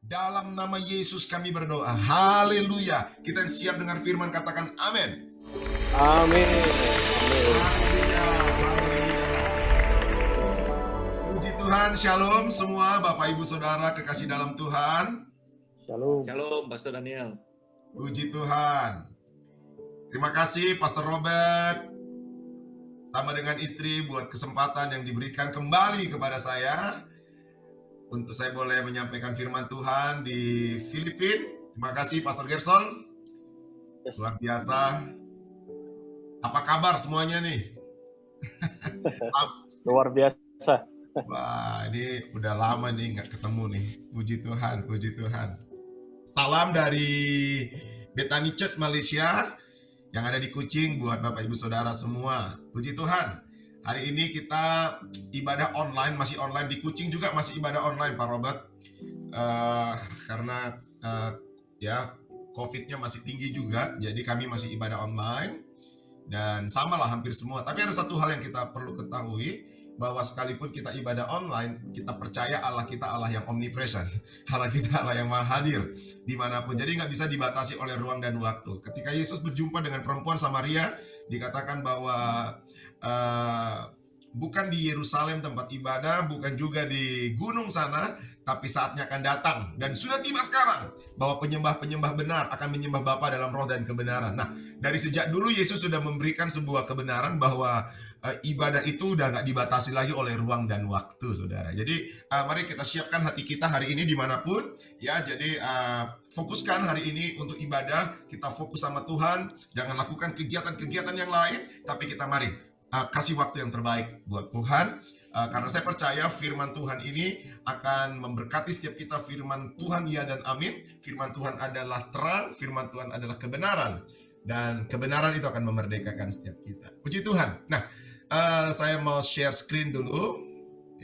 Dalam nama Yesus kami berdoa. Haleluya. Kita yang siap dengar firman katakan amin. Amin. Haleluya. Haleluya. Puji Tuhan, shalom semua Bapak Ibu Saudara kekasih dalam Tuhan. Shalom. Shalom, Pastor Daniel. Puji Tuhan. Terima kasih Pastor Robert sama dengan istri buat kesempatan yang diberikan kembali kepada saya untuk saya boleh menyampaikan firman Tuhan di Filipina. Terima kasih Pastor Gerson. Luar biasa. Apa kabar semuanya nih? Luar biasa. Wah, ini udah lama nih nggak ketemu nih. Puji Tuhan, puji Tuhan. Salam dari Bethany Church Malaysia yang ada di Kuching buat Bapak Ibu Saudara semua. Puji Tuhan. Hari ini kita ibadah online, masih online di Kuching juga masih ibadah online Pak Robert. Karena ya COVID-nya masih tinggi juga, jadi kami masih ibadah online. Dan samalah hampir semua. Tapi ada satu hal yang kita perlu ketahui, bahwa sekalipun kita ibadah online, kita percaya Allah kita Allah yang omnipresent. Allah kita Allah yang maha hadir dimanapun. Jadi nggak bisa dibatasi oleh ruang dan waktu. Ketika Yesus berjumpa dengan perempuan Samaria, dikatakan bahwa bukan di Yerusalem tempat ibadah, bukan juga di gunung sana, tapi saatnya akan datang. Dan sudah tiba sekarang, bahwa penyembah-penyembah benar akan menyembah Bapa dalam roh dan kebenaran. Nah, dari sejak dulu Yesus sudah memberikan sebuah kebenaran bahwa ibadah itu udah nggak dibatasi lagi oleh ruang dan waktu, saudara. Jadi mari kita siapkan hati kita hari ini dimanapun, ya. Jadi fokuskan hari ini untuk ibadah, kita fokus sama Tuhan. Jangan lakukan kegiatan-kegiatan yang lain, tapi kita mari kasih waktu yang terbaik buat Tuhan. Karena saya percaya firman Tuhan ini akan memberkati setiap kita. Firman Tuhan ya dan amin. Firman Tuhan adalah terang, firman Tuhan adalah kebenaran. Dan kebenaran itu akan memerdekakan setiap kita. Puji Tuhan. Nah, saya mau share screen dulu,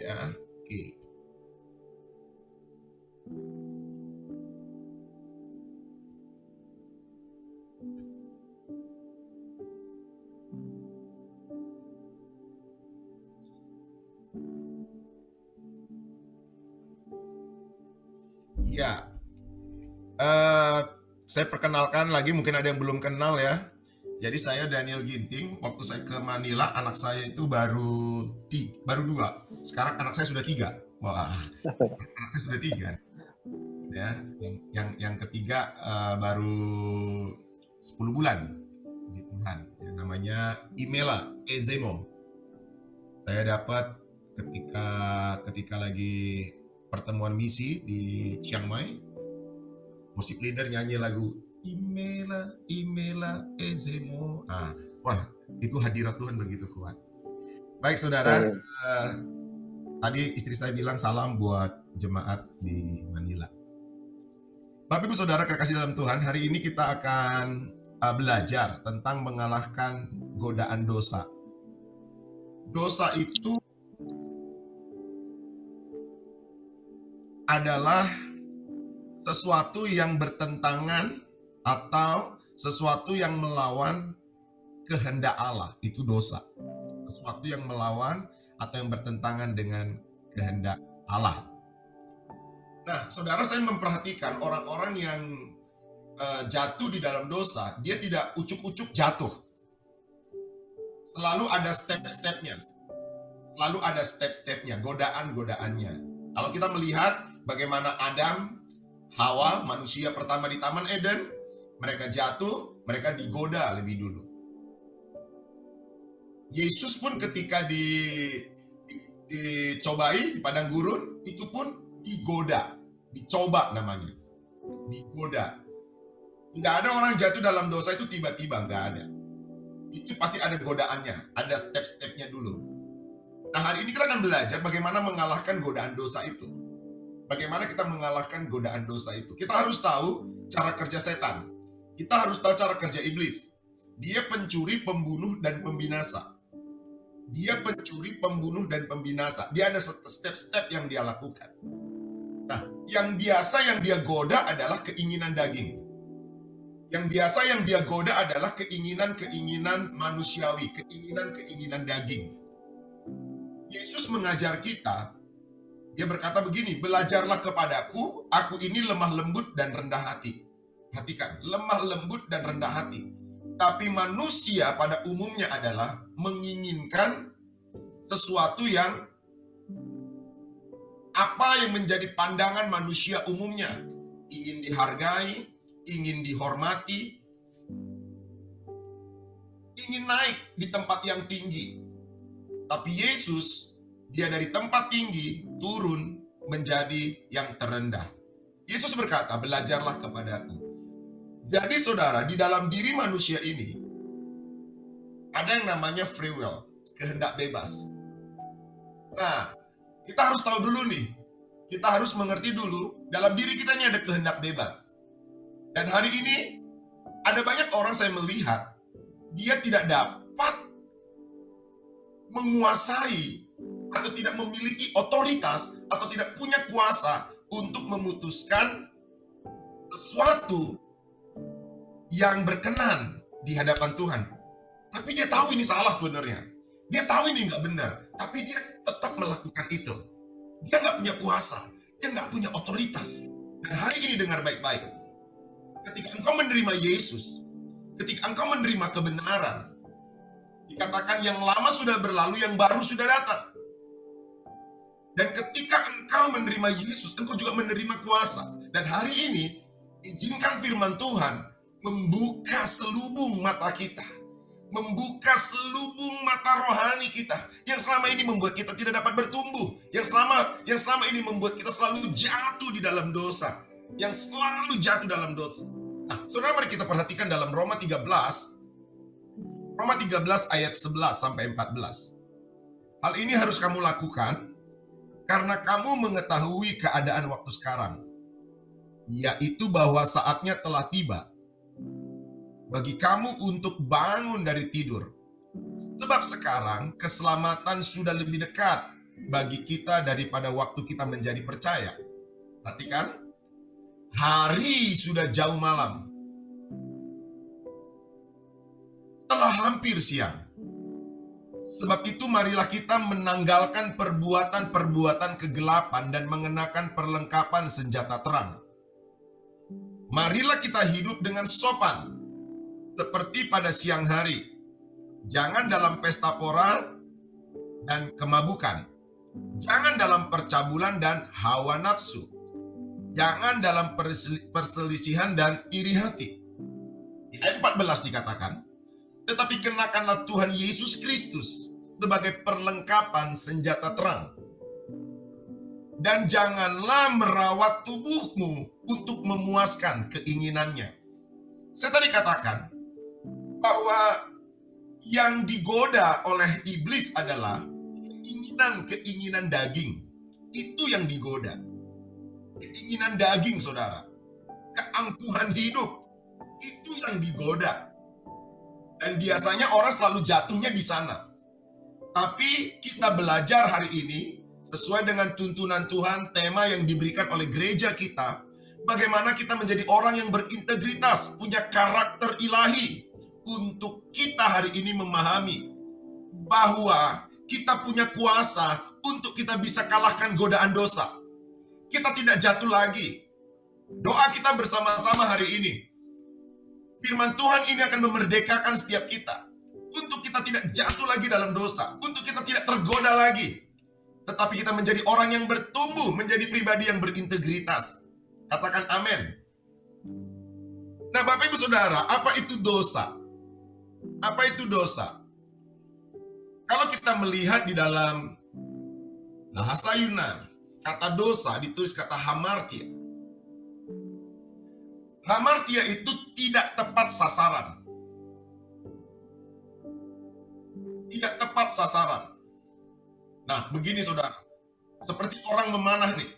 ya. Oke. Ya, saya perkenalkan lagi, mungkin ada yang belum kenal ya. Jadi saya Daniel Ginting. Waktu saya ke Manila, anak saya itu baru 2. Sekarang anak saya sudah 3. Wah, anak saya sudah 3. Ya, yang ketiga baru 10 bulan. Puji Tuhan. Yang namanya Imela Ezemo. Saya dapat ketika lagi pertemuan misi di Chiang Mai. Musik leader nyanyi lagu Imela, Imela, Ezemo. Wah, itu hadirat Tuhan begitu kuat. Baik saudara, tadi istri saya bilang salam buat jemaat di Manila. Bapak Ibu Saudara kekasih dalam Tuhan, hari ini kita akan belajar tentang mengalahkan godaan dosa. Dosa itu adalah sesuatu yang bertentangan atau sesuatu yang melawan kehendak Allah. Itu dosa. Sesuatu yang melawan atau yang bertentangan dengan kehendak Allah. Nah, saudara, saya memperhatikan orang-orang yang jatuh di dalam dosa, dia tidak ucuk-ucuk jatuh. Selalu ada step-stepnya. Selalu ada step-stepnya, godaan-godaannya. Kalau kita melihat bagaimana Adam, Hawa, manusia pertama di Taman Eden, mereka jatuh, mereka digoda lebih dulu. Yesus pun ketika dicobai di padang gurun, itu pun digoda, dicoba namanya, digoda. Tidak ada orang jatuh dalam dosa itu tiba-tiba, nggak ada. Itu pasti ada godaannya, ada step-stepnya dulu. Nah, hari ini kita akan belajar bagaimana mengalahkan godaan dosa itu. Bagaimana kita mengalahkan godaan dosa itu. Kita harus tahu cara kerja setan. Kita harus tahu cara kerja iblis. Dia pencuri, pembunuh, dan pembinasa. Dia pencuri, pembunuh, dan pembinasa. Dia ada step-step yang dia lakukan. Nah, yang biasa yang dia goda adalah keinginan daging. Yang biasa yang dia goda adalah keinginan-keinginan manusiawi, keinginan-keinginan daging. Yesus mengajar kita Dia berkata begini, belajarlah kepadaku, aku ini lemah lembut dan rendah hati. Perhatikan, lemah lembut dan rendah hati. Tapi manusia pada umumnya adalah menginginkan sesuatu yang apa yang menjadi pandangan manusia umumnya. Ingin dihargai, ingin dihormati, ingin naik di tempat yang tinggi. Tapi Yesus, dia dari tempat tinggi turun menjadi yang terendah. Yesus berkata, belajarlah kepadaku. Jadi saudara, di dalam diri manusia ini ada yang namanya free will, kehendak bebas. Nah, kita harus tahu dulu nih, kita harus mengerti dulu, dalam diri kita ini ada kehendak bebas. Dan hari ini, ada banyak orang saya melihat, dia tidak dapat menguasai atau tidak memiliki otoritas atau tidak punya kuasa untuk memutuskan sesuatu yang berkenan di hadapan Tuhan. Tapi dia tahu ini salah sebenarnya. Dia tahu ini nggak benar. Tapi dia tetap melakukan itu. Dia nggak punya kuasa. Dia nggak punya otoritas. Dan hari ini dengar baik-baik. Ketika engkau menerima Yesus, ketika engkau menerima kebenaran, dikatakan yang lama sudah berlalu, yang baru sudah datang. Dan ketika engkau menerima Yesus, engkau juga menerima kuasa. Dan hari ini, izinkan firman Tuhan membuka selubung mata kita. Membuka selubung mata rohani kita. Yang selama ini membuat kita tidak dapat bertumbuh. Yang selama ini membuat kita selalu jatuh di dalam dosa. Yang selalu jatuh dalam dosa. Nah, saudara, mari kita perhatikan dalam Roma 13. Roma 13 ayat 11 sampai 14. Hal ini harus kamu lakukan karena kamu mengetahui keadaan waktu sekarang, yaitu bahwa saatnya telah tiba bagi kamu untuk bangun dari tidur. Sebab sekarang keselamatan sudah lebih dekat bagi kita daripada waktu kita menjadi percaya. Perhatikan, hari sudah jauh malam, telah hampir siang. Sebab itu marilah kita menanggalkan perbuatan-perbuatan kegelapan dan mengenakan perlengkapan senjata terang. Marilah kita hidup dengan sopan, seperti pada siang hari. Jangan dalam pesta pora dan kemabukan. Jangan dalam percabulan dan hawa nafsu. Jangan dalam perselisihan dan iri hati. Di ayat 14 dikatakan, tetapi kenakanlah Tuhan Yesus Kristus sebagai perlengkapan senjata terang. Dan janganlah merawat tubuhmu untuk memuaskan keinginannya. Saya tadi katakan bahwa yang digoda oleh iblis adalah keinginan daging. Itu yang digoda. Keinginan daging, saudara. Keangkuhan hidup. Itu yang digoda. Dan biasanya orang selalu jatuhnya di sana. Tapi kita belajar hari ini, sesuai dengan tuntunan Tuhan, tema yang diberikan oleh gereja kita, bagaimana kita menjadi orang yang berintegritas, punya karakter ilahi. Untuk kita hari ini memahami bahwa kita punya kuasa untuk kita bisa kalahkan godaan dosa. Kita tidak jatuh lagi. Doa kita bersama-sama hari ini. Firman Tuhan ini akan memerdekakan setiap kita. Untuk kita tidak jatuh lagi dalam dosa. Untuk kita tidak tergoda lagi. Tetapi kita menjadi orang yang bertumbuh, menjadi pribadi yang berintegritas. Katakan amin. Nah, Bapak Ibu Saudara, apa itu dosa? Apa itu dosa? Kalau kita melihat di dalam bahasa Yunani, kata dosa ditulis kata hamartia. Hamartia itu tidak tepat sasaran. Tidak tepat sasaran. Nah, begini saudara. Seperti orang memanah nih.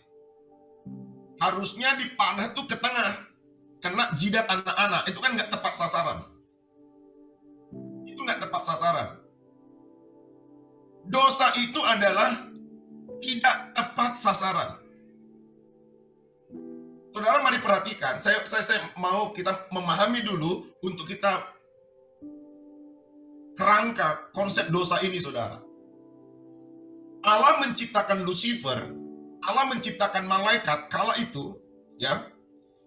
Harusnya dipanah tuh ke tengah. Kena jidat anak-anak. Itu kan nggak tepat sasaran. Itu nggak tepat sasaran. Dosa itu adalah tidak tepat sasaran. Saudara, mari perhatikan. Saya mau kita memahami dulu untuk kita kerangka konsep dosa ini, saudara. Allah menciptakan Lucifer Allah menciptakan malaikat kala itu, ya,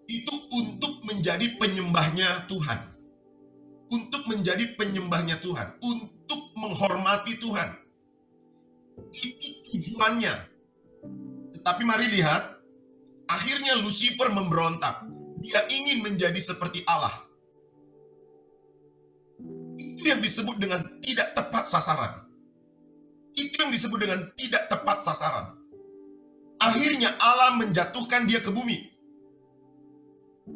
itu untuk menjadi penyembahnya Tuhan. Untuk menjadi penyembahnya Tuhan, untuk menghormati Tuhan. Itu tujuannya. Tetapi mari lihat, akhirnya Lucifer memberontak. Dia ingin menjadi seperti Allah. Itu yang disebut dengan tidak tepat sasaran. Itu yang disebut dengan tidak tepat sasaran. Akhirnya Allah menjatuhkan dia ke bumi.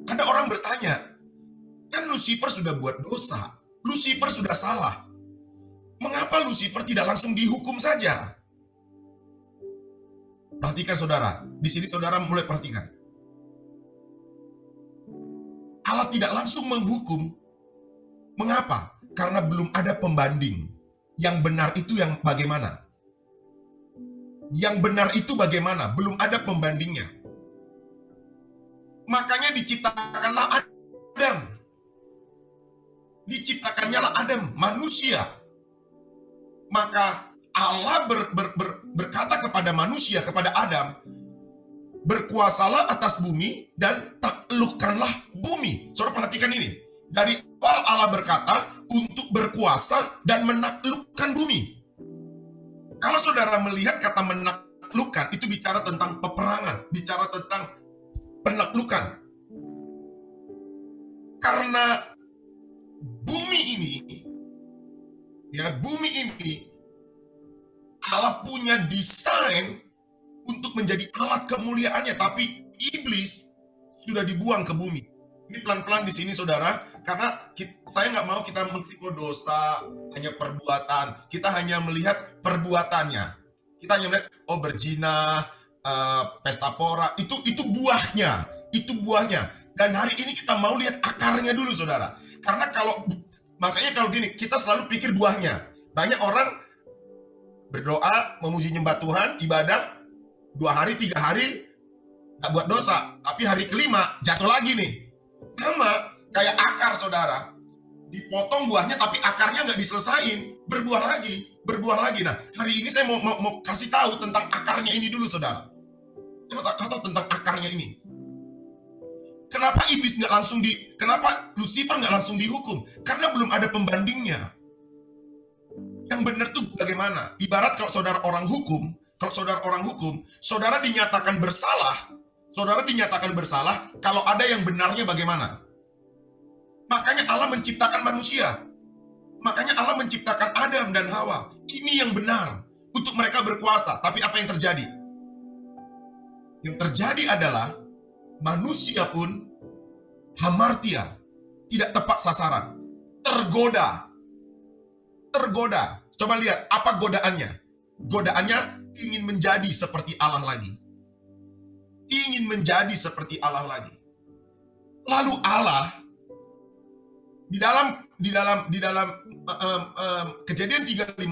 Ada orang bertanya, kan Lucifer sudah buat dosa. Lucifer sudah salah. Mengapa Lucifer tidak langsung dihukum saja? Perhatikan saudara. Di sini saudara mulai perhatikan. Allah tidak langsung menghukum. Mengapa? Karena belum ada pembanding. Yang benar itu yang bagaimana? Yang benar itu bagaimana? Belum ada pembandingnya. Makanya diciptakanlah Adam. Diciptakannyalah Adam, manusia. Maka Allah berkata kepada manusia, kepada Adam, berkuasalah atas bumi dan taklukkanlah bumi. Saudara perhatikan ini. Dari awal Allah berkata untuk berkuasa dan menaklukkan bumi. Kalau saudara melihat kata menaklukkan, itu bicara tentang peperangan, bicara tentang penaklukan. Karena bumi ini, Allah punya desain untuk menjadi alat kemuliaannya, tapi iblis sudah dibuang ke bumi. Ini pelan-pelan di sini saudara, karena saya nggak mau kita mengkritik dosa hanya perbuatan. Kita hanya melihat perbuatannya. Kita hanya melihat berzina, pesta pora, itu buahnya, Dan hari ini kita mau lihat akarnya dulu saudara. Karena makanya kalau gini, kita selalu pikir buahnya. Banyak orang berdoa, memuji nyembah Tuhan, ibadah 2 hari, 3 hari nggak buat dosa, tapi hari kelima jatuh lagi nih. Sama kayak akar saudara, dipotong buahnya tapi akarnya nggak diselesain, berbuah lagi. Nah, hari ini saya mau kasih tahu tentang akarnya ini dulu saudara. Saya mau kasih tahu tentang akarnya ini. Kenapa kenapa Lucifer nggak langsung dihukum? Karena belum ada pembandingnya. Yang benar tuh bagaimana? Ibarat kalau saudara orang hukum, saudara dinyatakan bersalah, kalau ada yang benarnya bagaimana? Makanya Allah menciptakan manusia. Makanya Allah menciptakan Adam dan Hawa. Ini yang benar untuk mereka berkuasa. Tapi apa yang terjadi? Yang terjadi adalah manusia pun hamartia, tidak tepat sasaran, tergoda. Coba lihat apa godaannya. Godaannya ingin menjadi seperti Allah lagi. Lalu Allah di dalam Kejadian 3:15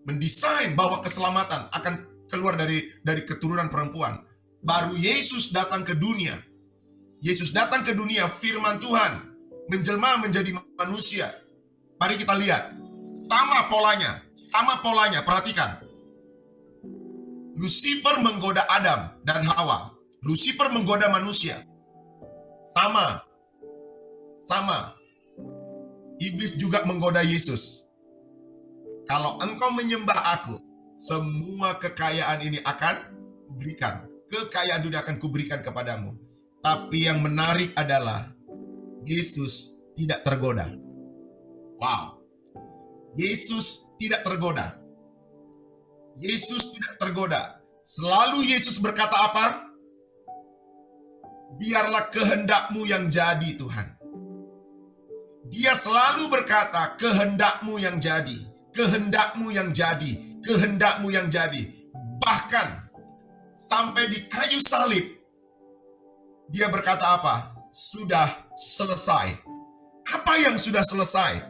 mendesain bahwa keselamatan akan keluar dari keturunan perempuan. Baru Yesus datang ke dunia. Firman Tuhan menjelma menjadi manusia. Mari kita lihat. Sama polanya, perhatikan. Lucifer menggoda Adam dan Hawa. Lucifer menggoda manusia. Sama. Iblis juga menggoda Yesus. Kalau engkau menyembah aku, semua kekayaan ini akan kuberikan. Kekayaan dunia akan kuberikan kepadamu. Tapi yang menarik adalah Yesus tidak tergoda. Wow. Yesus tidak tergoda. Selalu Yesus berkata apa? Biarlah kehendakmu yang jadi, Tuhan. Dia selalu berkata, kehendakmu yang jadi. Bahkan sampai di kayu salib, dia berkata apa? Sudah selesai. Apa yang sudah selesai?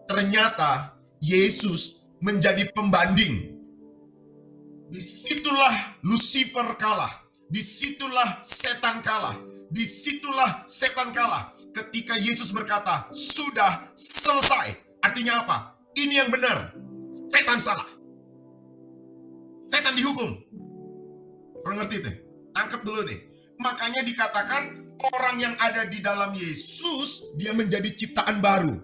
Ternyata Yesus menjadi pembanding. Disitulah Lucifer kalah. Disitulah setan kalah. Ketika Yesus berkata, sudah selesai. Artinya apa? Ini yang benar. Setan salah. Setan dihukum. Saudara ngerti tuh? Tangkap dulu nih. Makanya dikatakan orang yang ada di dalam Yesus, dia menjadi ciptaan baru.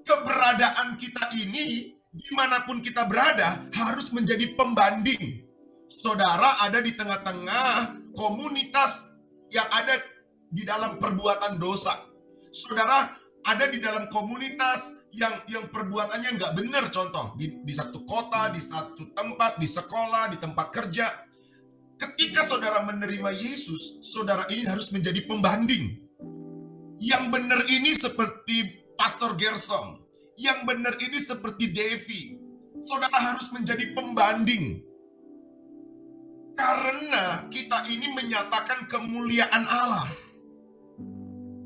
Keberadaan kita ini, dimanapun kita berada, harus menjadi pembanding. Saudara ada di tengah-tengah komunitas yang ada di dalam perbuatan dosa. Saudara ada di dalam komunitas yang perbuatannya nggak benar, contoh di satu kota, di satu tempat, di sekolah, di tempat kerja. Ketika saudara menerima Yesus, saudara ini harus menjadi pembanding. Yang benar ini seperti Pastor Gerson, yang benar ini seperti Devi. Saudara harus menjadi pembanding. Karena kita ini menyatakan kemuliaan Allah.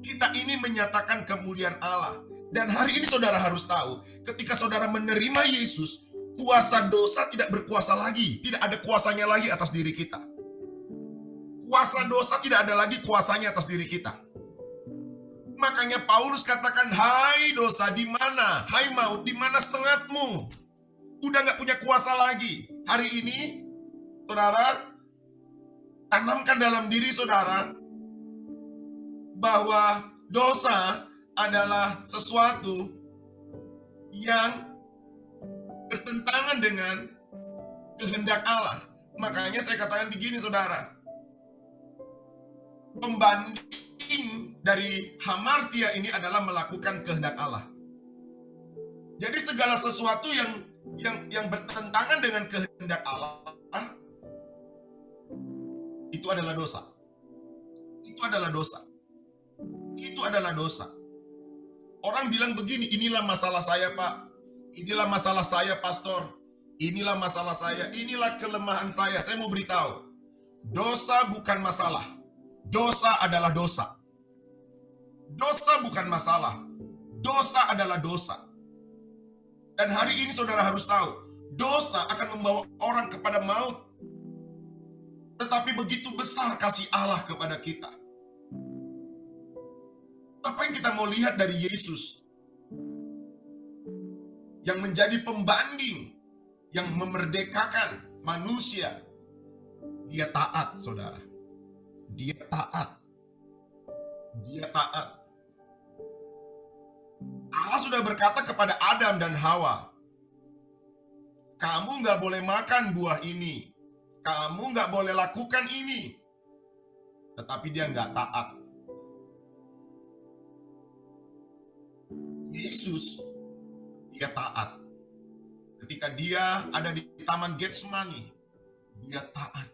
Kita ini menyatakan kemuliaan Allah. Dan hari ini saudara harus tahu, ketika saudara menerima Yesus, kuasa dosa tidak berkuasa lagi. Tidak ada kuasanya lagi atas diri kita. Kuasa dosa tidak ada lagi kuasanya atas diri kita. Makanya Paulus katakan, hai dosa di mana? Hai maut, di mana sengatmu? Udah gak punya kuasa lagi. Hari ini, saudara, tanamkan dalam diri saudara bahwa dosa adalah sesuatu yang bertentangan dengan kehendak Allah. Makanya saya katakan begini saudara, pembanding dari hamartia ini adalah melakukan kehendak Allah. Jadi segala sesuatu yang bertentangan dengan kehendak Allah itu adalah dosa. Itu adalah dosa. Itu adalah dosa. Orang bilang begini, inilah masalah saya Pak. Inilah masalah saya Pastor. Inilah masalah saya. Inilah kelemahan saya. Saya mau beritahu. Dosa bukan masalah. Dosa adalah dosa. Dosa bukan masalah. Dosa adalah dosa. Dan hari ini saudara harus tahu, dosa akan membawa orang kepada maut. Tetapi begitu besar kasih Allah kepada kita. Apa yang kita mau lihat dari Yesus? Yang menjadi pembanding, yang memerdekakan manusia. Dia taat, saudara. Dia taat. Dia taat. Allah sudah berkata kepada Adam dan Hawa, kamu gak boleh makan buah ini. Kamu gak boleh lakukan ini. Tetapi dia gak taat. Yesus, dia taat. Ketika dia ada di Taman Getsemani, dia taat.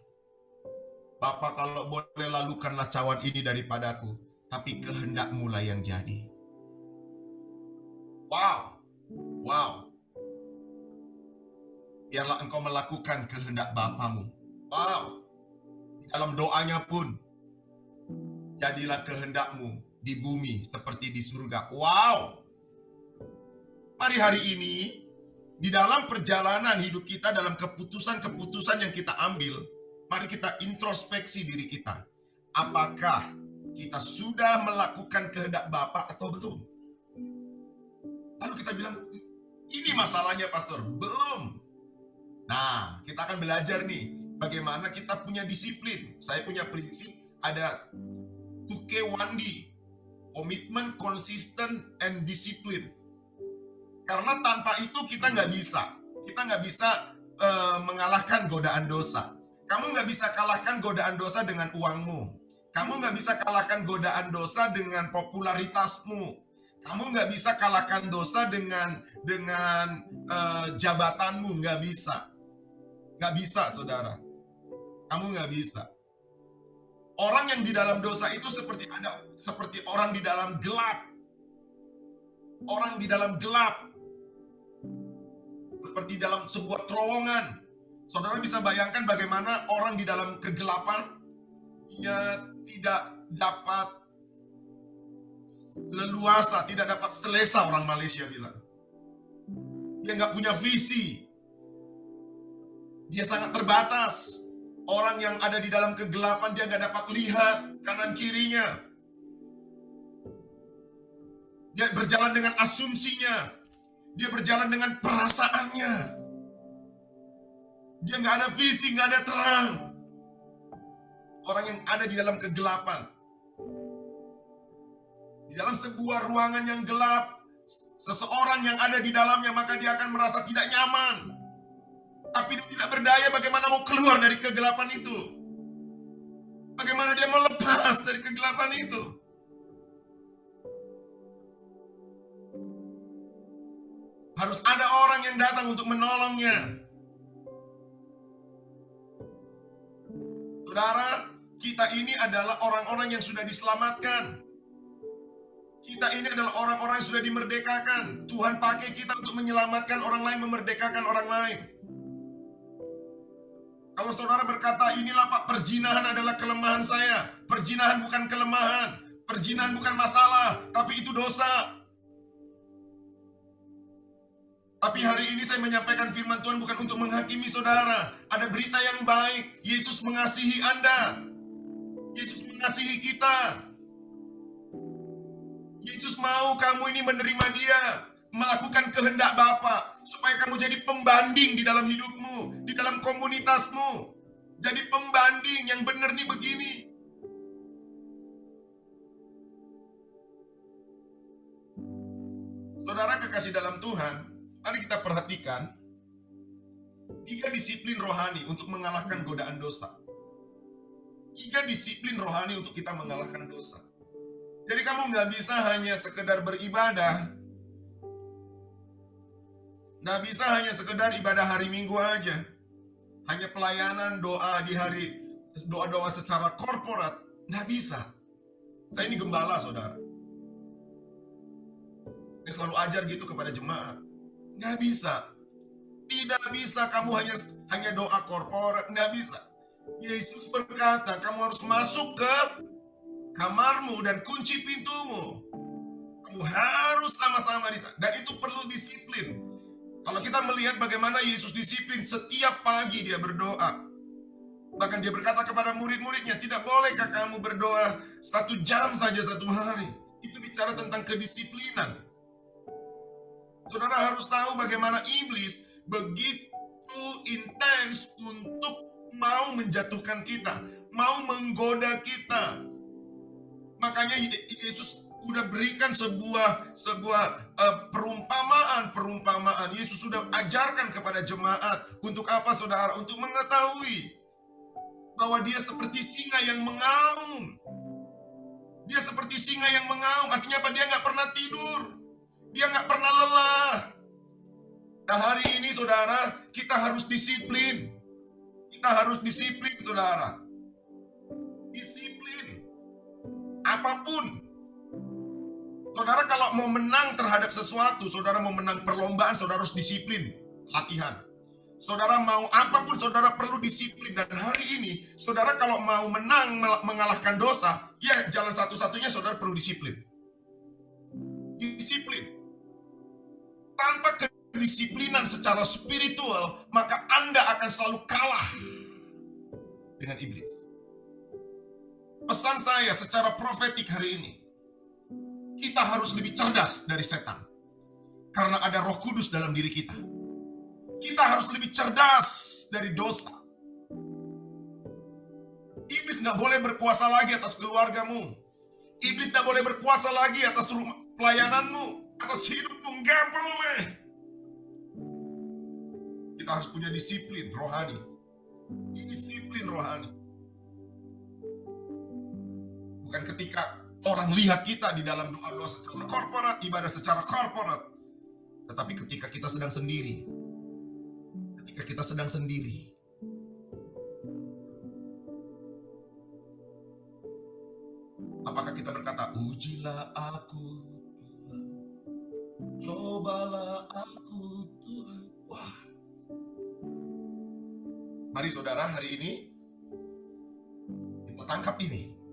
Bapa, kalau boleh lalukanlah cawan ini daripadaku, tapi kehendak-Mu lah yang jadi. Wow, wow. Biarlah engkau melakukan kehendak Bapamu. Wow. Di dalam doanya pun, jadilah kehendak-Mu di bumi seperti di surga. Wow. Mari hari ini, di dalam perjalanan hidup kita, dalam keputusan-keputusan yang kita ambil, mari kita introspeksi diri kita. Apakah kita sudah melakukan kehendak Bapa atau belum? Lalu kita bilang, ini masalahnya Pastor. Belum. Nah, kita akan belajar nih, bagaimana kita punya disiplin. Saya punya prinsip, ada 2K1D. Komitmen, konsisten, and disiplin. Karena tanpa itu kita nggak bisa. Kita nggak bisa mengalahkan godaan dosa. Kamu nggak bisa kalahkan godaan dosa dengan uangmu. Kamu nggak bisa kalahkan godaan dosa dengan popularitasmu. Kamu nggak bisa kalahkan dosa dengan jabatanmu. Nggak bisa. Nggak bisa, saudara. Kamu nggak bisa. Orang yang di dalam dosa itu seperti orang di dalam gelap. Orang di dalam gelap. Seperti dalam sebuah terowongan. Saudara bisa bayangkan bagaimana orang di dalam kegelapan, dia tidak dapat leluasa, tidak dapat selesa, orang Malaysia bilang. Dia nggak punya visi. Dia sangat terbatas. Orang yang ada di dalam kegelapan, dia nggak dapat lihat kanan kirinya. Dia berjalan dengan asumsinya. Dia berjalan dengan perasaannya. Dia nggak ada visi, nggak ada terang. Orang yang ada di dalam kegelapan. Di dalam sebuah ruangan yang gelap, seseorang yang ada di dalamnya maka dia akan merasa tidak nyaman. Tapi dia tidak berdaya bagaimana mau keluar dari kegelapan itu. Bagaimana dia mau lepas dari kegelapan itu. Harus ada orang yang datang untuk menolongnya. Saudara, kita ini adalah orang-orang yang sudah diselamatkan. Kita ini adalah orang-orang yang sudah dimerdekakan. Tuhan pakai kita untuk menyelamatkan orang lain, memerdekakan orang lain. Kalau saudara berkata, inilah Pak, perzinahan adalah kelemahan saya. Perzinahan bukan kelemahan. Perzinahan bukan masalah, tapi itu dosa. Tapi hari ini saya menyampaikan firman Tuhan bukan untuk menghakimi saudara. Ada berita yang baik. Yesus mengasihi Anda. Yesus mengasihi kita. Yesus mau kamu ini menerima Dia, melakukan kehendak Bapa, supaya kamu jadi pembanding di dalam hidupmu, di dalam komunitasmu. Jadi pembanding yang benar nih begini. Saudara kekasih dalam Tuhan, mari kita perhatikan 3 disiplin rohani untuk mengalahkan godaan dosa. 3 disiplin rohani untuk kita mengalahkan dosa. Jadi kamu nggak bisa hanya sekedar beribadah. Nggak bisa hanya sekedar ibadah hari Minggu aja. Hanya pelayanan doa di hari, doa-doa secara korporat. Nggak bisa. Saya ini gembala, saudara. Saya selalu ajar gitu kepada jemaat. Nggak bisa. Tidak bisa kamu hanya doa korporat. Nggak bisa. Yesus berkata, kamu harus masuk ke kamarmu dan kunci pintumu. Kamu harus sama-sama di sana. Dan itu perlu disiplin. Kalau kita melihat bagaimana Yesus disiplin, setiap pagi dia berdoa. Bahkan dia berkata kepada murid-muridnya, tidak bolehkah kamu berdoa 1 jam saja satu hari? Itu bicara tentang kedisiplinan. Saudara harus tahu bagaimana iblis begitu intens untuk mau menjatuhkan kita, mau menggoda kita. Makanya Yesus udah berikan sebuah perumpamaan. Yesus sudah ajarkan kepada jemaat. Untuk apa, saudara? Untuk mengetahui bahwa dia seperti singa yang mengaum. Dia seperti singa yang mengaum. Artinya apa? Dia nggak pernah tidur. Dia nggak pernah lelah. Nah hari ini, saudara, kita harus disiplin. Kita harus disiplin, saudara. Disiplin. Apapun. Saudara kalau mau menang terhadap sesuatu, saudara mau menang perlombaan, saudara harus disiplin, latihan. Saudara mau apapun, saudara perlu disiplin. Dan hari ini, saudara kalau mau menang, mengalahkan dosa, ya jalan satu-satunya saudara perlu disiplin. Disiplin. Tanpa kedisiplinan secara spiritual, maka Anda akan selalu kalah dengan iblis. Pesan saya secara profetik hari ini, kita harus lebih cerdas dari setan. Karena ada Roh Kudus dalam diri kita. Kita harus lebih cerdas dari dosa. Iblis nggak boleh berkuasa lagi atas keluargamu. Iblis nggak boleh berkuasa lagi atas pelayananmu, atas hidupmu. Nggak boleh. Kita harus punya disiplin rohani. Disiplin rohani. Bukan ketika orang lihat kita di dalam doa-doa secara korporat, ibadah secara korporat. Tetapi ketika kita sedang sendiri. Ketika kita sedang sendiri. Apakah kita berkata, ujilah aku Tuhan, cobalah aku Tuhan. Wah. Mari saudara, hari ini kita tangkap ini.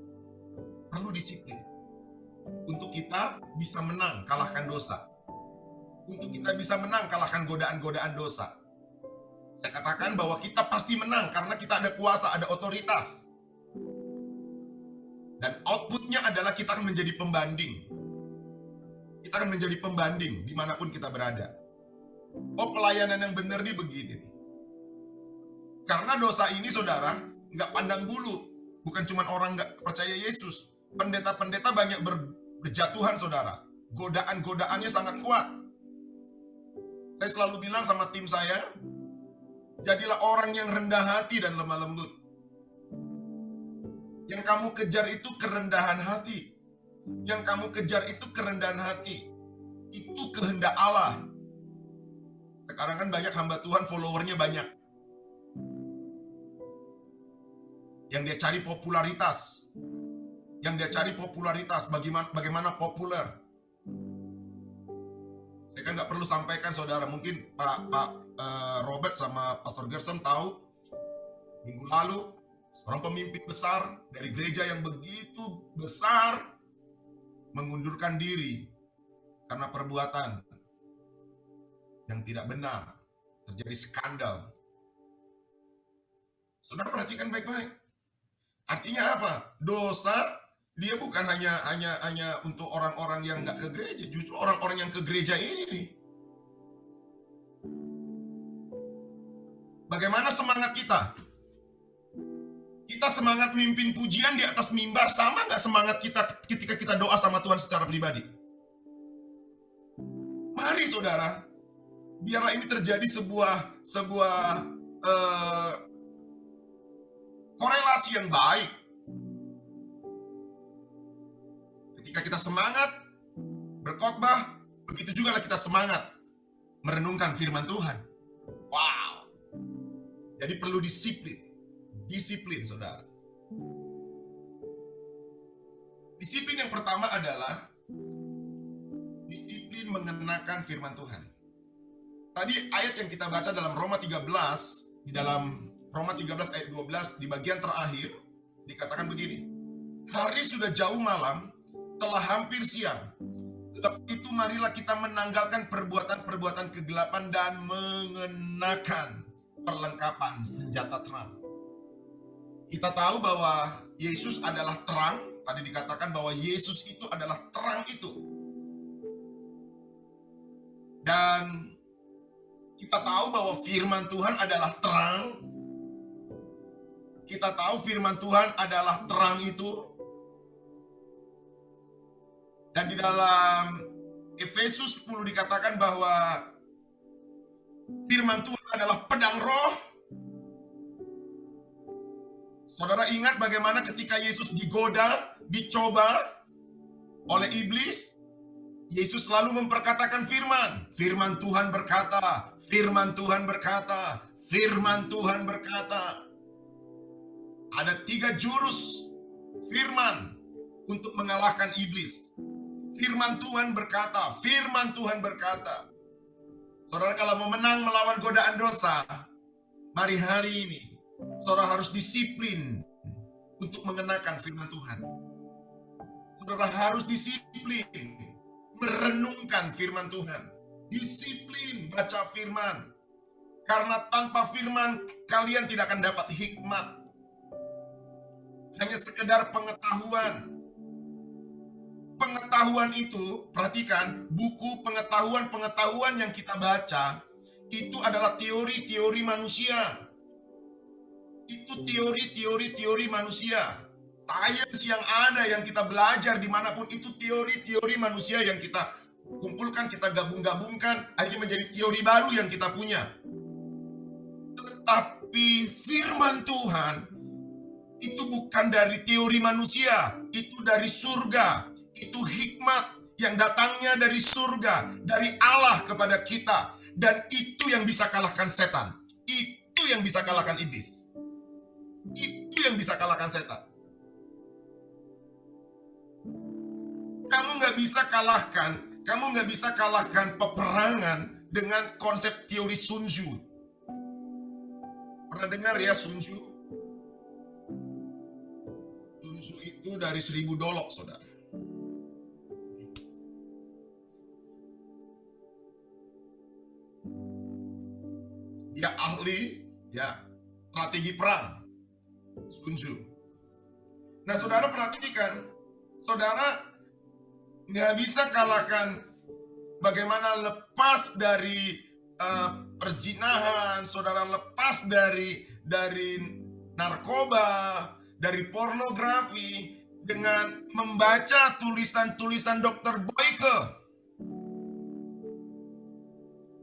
Perlu disiplin. Untuk kita bisa menang, kalahkan dosa. Untuk kita bisa menang, kalahkan godaan-godaan dosa. Saya katakan bahwa kita pasti menang karena kita ada kuasa, ada otoritas. Dan outputnya adalah kita akan menjadi pembanding. Kita akan menjadi pembanding dimanapun kita berada. Oh, pelayanan yang benar nih begini. Karena dosa ini, saudara, nggak pandang bulu. Bukan cuma orang nggak percaya Yesus. Pendeta-pendeta banyak berjatuhan, saudara. Godaan-godaannya sangat kuat. Saya selalu bilang sama tim saya, jadilah orang yang rendah hati dan lemah lembut. Yang kamu kejar itu kerendahan hati. Yang kamu kejar itu kerendahan hati. Itu kehendak Allah. Sekarang kan banyak hamba Tuhan, followernya banyak. Yang dia cari popularitas. Yang dia cari popularitas, bagaimana populer. Saya kan nggak perlu sampaikan, saudara. Mungkin Pak Robert sama Pastor Gerson tahu, minggu lalu, seorang pemimpin besar dari gereja yang begitu besar mengundurkan diri karena perbuatan yang tidak benar. Terjadi skandal. Saudara perhatikan baik-baik. Artinya apa? Dosa dia bukan hanya untuk orang-orang yang nggak ke gereja, justru orang-orang yang ke gereja ini nih. Bagaimana semangat kita? Kita semangat mimpin pujian di atas mimbar, sama nggak semangat kita ketika kita doa sama Tuhan secara pribadi? Mari saudara, biarlah ini terjadi sebuah korelasi yang baik. Ketika kita semangat berkhotbah, begitu juga lah kita semangat merenungkan firman Tuhan. Wow. Jadi perlu disiplin. Disiplin, saudara. Disiplin yang pertama adalah disiplin mengenakan firman Tuhan. Tadi ayat yang kita baca dalam Roma 13, di dalam Roma 13 ayat 12 di bagian terakhir dikatakan begini. Hari sudah jauh malam, telah hampir siang. Sebab itu marilah kita menanggalkan perbuatan-perbuatan kegelapan dan mengenakan perlengkapan senjata terang. Kita tahu bahwa Yesus adalah terang. Tadi dikatakan bahwa Yesus itu adalah terang itu. Dan kita tahu bahwa firman Tuhan adalah terang. Kita tahu firman Tuhan adalah terang itu. Dan di dalam Efesus 10 dikatakan bahwa firman Tuhan adalah pedang roh. Saudara ingat bagaimana ketika Yesus digoda, dicoba oleh iblis? Yesus selalu memperkatakan firman. Firman Tuhan berkata, firman Tuhan berkata, firman Tuhan berkata. Ada 3 jurus firman untuk mengalahkan iblis. Firman Tuhan berkata, firman Tuhan berkata. Saudara kalau mau menang melawan godaan dosa, mari hari ini saudara harus disiplin untuk mengenakan firman Tuhan. Saudara harus disiplin merenungkan firman Tuhan. Disiplin baca firman. Karena tanpa firman kalian tidak akan dapat hikmat. Hanya sekedar pengetahuan. Pengetahuan itu, perhatikan, buku pengetahuan yang kita baca, itu adalah teori-teori manusia. Itu teori-teori manusia. Sains yang ada, yang kita belajar dimanapun, itu teori-teori manusia yang kita kumpulkan, kita gabung-gabungkan, akhirnya menjadi teori baru yang kita punya. Tetapi firman Tuhan, itu bukan dari teori manusia, itu dari surga. Itu hikmat yang datangnya dari surga, dari Allah kepada kita. Dan itu yang bisa kalahkan setan. Itu yang bisa kalahkan iblis. Itu yang bisa kalahkan setan. Kamu nggak bisa kalahkan peperangan dengan konsep teori Sun Tzu. Pernah dengar ya Sun Tzu? Sun Tzu itu dari 1000 dolok, saudara. Dia ahli strategi perang, Sun Tzu. Nah saudara perhatikan, saudara nggak bisa kalahkan bagaimana lepas dari perzinahan, saudara lepas dari narkoba, dari pornografi dengan membaca tulisan-tulisan Dr. Boyke.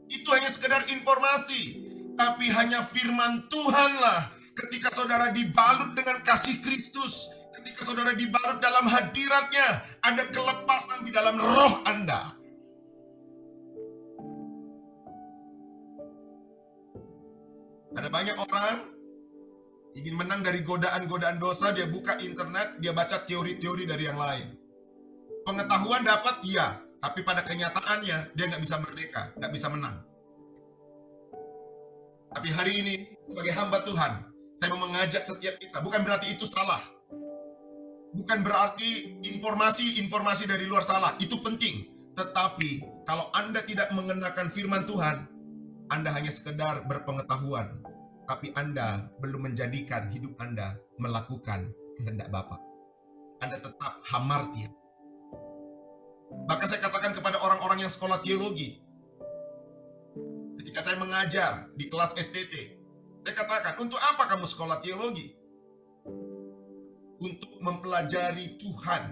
Itu hanya sekedar informasi, tapi hanya firman Tuhanlah. Ketika saudara dibalut dengan kasih Kristus, ketika saudara dibalut dalam hadiratnya, ada kelepasan di dalam roh Anda. Ada banyak orang ingin menang dari godaan-godaan dosa, dia buka internet, dia baca teori-teori dari yang lain. Pengetahuan dapat, iya, tapi pada kenyataannya dia nggak bisa merdeka, nggak bisa menang. Tapi hari ini, sebagai hamba Tuhan, saya mau mengajak setiap kita, bukan berarti itu salah. Bukan berarti informasi dari luar salah, itu penting. Tetapi, kalau Anda tidak mengenakan firman Tuhan, Anda hanya sekedar berpengetahuan, tapi Anda belum menjadikan hidup Anda melakukan kehendak Bapa. Anda tetap hamartia. Bahkan saya katakan kepada orang-orang yang sekolah teologi, ketika saya mengajar di kelas STT, saya katakan, untuk apa kamu sekolah teologi? Untuk mempelajari Tuhan.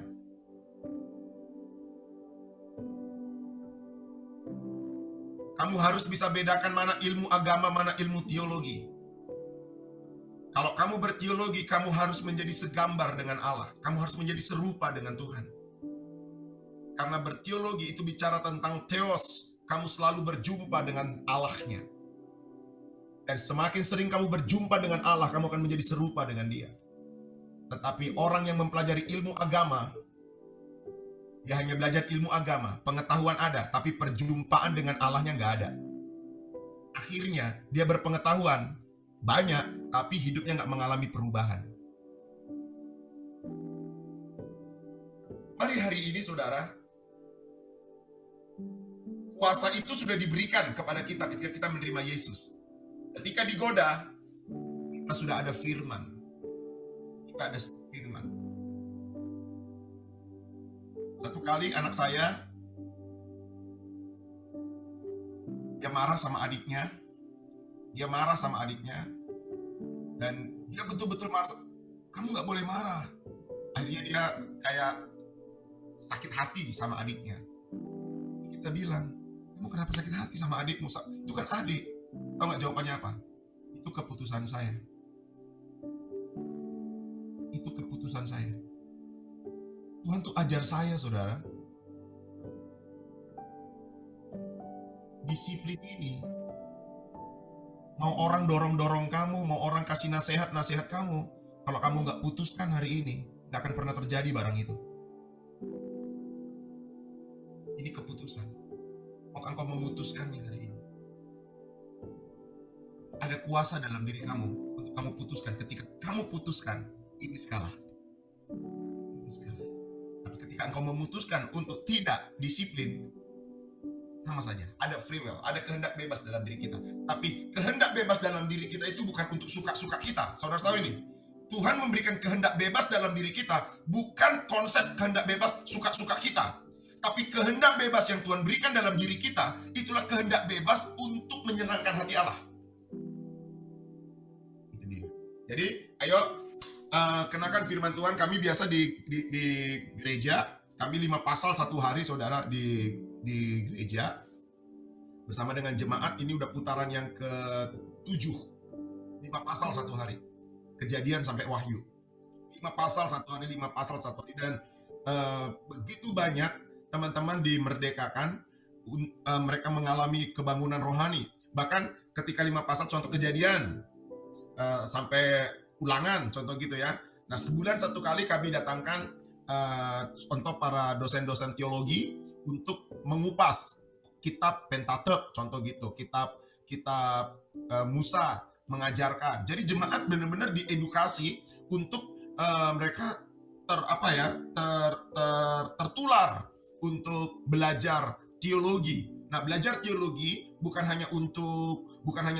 Kamu harus bisa bedakan mana ilmu agama, mana ilmu teologi. Kalau kamu berteologi, kamu harus menjadi segambar dengan Allah. Kamu harus menjadi serupa dengan Tuhan. Karena berteologi itu bicara tentang theos. Kamu selalu berjumpa dengan Allahnya. Dan semakin sering kamu berjumpa dengan Allah, kamu akan menjadi serupa dengan Dia. Tetapi orang yang mempelajari ilmu agama, dia hanya belajar ilmu agama, pengetahuan ada, tapi perjumpaan dengan Allahnya nggak ada. Akhirnya, dia berpengetahuan banyak, tapi hidupnya nggak mengalami perubahan. Mari hari ini, saudara, kuasa itu sudah diberikan kepada kita ketika kita menerima Yesus. Ketika digoda, kita sudah ada firman. Kita ada firman. Satu kali anak saya, dia marah sama adiknya. Dan dia betul-betul marah. Kamu nggak boleh marah. Akhirnya dia kayak sakit hati sama adiknya. Kita bilang, kamu kenapa sakit hati sama adikmu? Itu kan adik. Tahu nggak jawabannya apa? Itu keputusan saya. Itu keputusan saya. Tuhan tuh ajar saya, saudara. Disiplin ini, mau orang dorong-dorong kamu, mau orang kasih nasihat kamu, kalau kamu nggak putuskan hari ini, nggak akan pernah terjadi barang itu. Ini keputusan. Mau engkau memutuskannya hari ini. Ada kuasa dalam diri kamu untuk kamu putuskan. Ketika kamu putuskan, ini skala. Tapi ketika engkau memutuskan untuk tidak disiplin, sama saja. Ada free will, ada kehendak bebas dalam diri kita. Tapi kehendak bebas dalam diri kita itu bukan untuk suka-suka kita. Saudara tahu ini? Tuhan memberikan kehendak bebas dalam diri kita, bukan konsep kehendak bebas suka-suka kita. Tapi kehendak bebas yang Tuhan berikan dalam diri kita, itulah kehendak bebas untuk menyenangkan hati Allah. Itu dia. Jadi, ayo kenakan firman Tuhan. Kami biasa di gereja, kami 5 pasal satu hari, saudara, di gereja. Bersama dengan jemaat, ini udah putaran yang ke-7. 5 pasal satu hari. Kejadian sampai Wahyu. 5 pasal satu hari, 5 pasal satu hari. Dan begitu banyak teman-teman dimerdekakan, mereka mengalami kebangunan rohani. Bahkan ketika 5 pasal, contoh Kejadian, sampai Ulangan, contoh gitu ya. Nah, sebulan satu kali kami datangkan untuk para dosen-dosen teologi untuk mengupas kitab Pentateuk, contoh gitu, kitab Musa, mengajarkan. Jadi jemaat benar-benar diedukasi untuk mereka tertular untuk belajar teologi. Nah, belajar teologi bukan hanya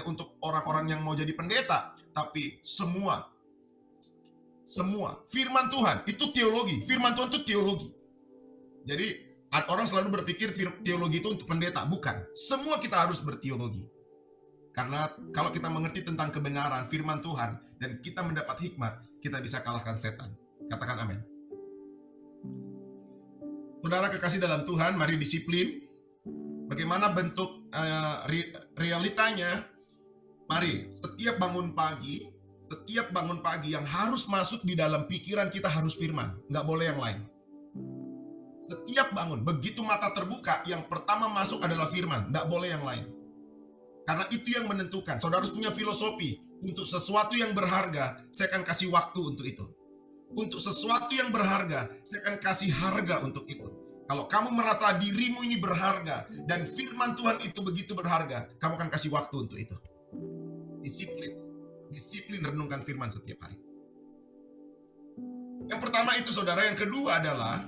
untuk orang-orang yang mau jadi pendeta, tapi semua firman Tuhan itu teologi. Firman Tuhan itu teologi. Jadi orang selalu berpikir teologi itu untuk pendeta. Bukan. Semua kita harus berteologi. Karena kalau kita mengerti tentang kebenaran firman Tuhan dan kita mendapat hikmat, kita bisa kalahkan setan. Katakan amin. Saudara kekasih dalam Tuhan, mari disiplin. Bagaimana bentuk realitanya? Mari, setiap bangun pagi yang harus masuk di dalam pikiran kita harus firman. Nggak boleh yang lain. Setiap bangun, begitu mata terbuka, yang pertama masuk adalah firman. Nggak boleh yang lain. Karena itu yang menentukan. Saudara harus punya filosofi. Untuk sesuatu yang berharga, saya akan kasih waktu untuk itu. Untuk sesuatu yang berharga, saya akan kasih harga untuk itu. Kalau kamu merasa dirimu ini berharga, dan firman Tuhan itu begitu berharga, kamu akan kasih waktu untuk itu. Disiplin. Disiplin renungkan firman setiap hari. Yang pertama itu saudara, yang kedua adalah